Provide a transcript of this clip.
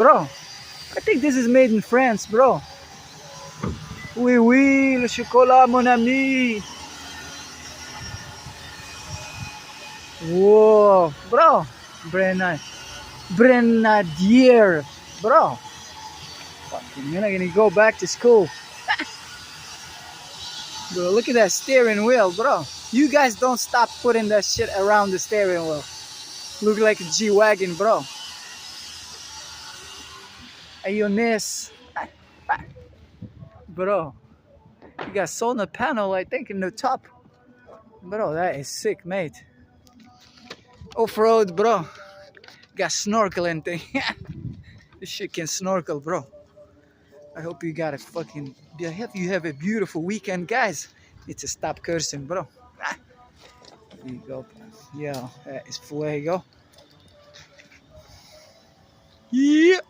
Bro, I think this is made in France, bro. Oui, oui, le chocolat, mon ami. Whoa, bro. Grenadier, bro. Fucking, you're not gonna go back to school. Bro, look at that steering wheel, bro. You guys don't stop putting that shit around the steering wheel. Look like a G-Wagon, bro. Ionis. Bro, you got solar panel, I think, in the top. Bro, that is sick, mate. Off-road, bro. Got snorkeling thing. This shit can snorkel, bro. I hope you got a fucking... I hope you have a beautiful weekend, guys. Need to stop cursing, bro. There you go. Yeah, that is fuego. Yeah.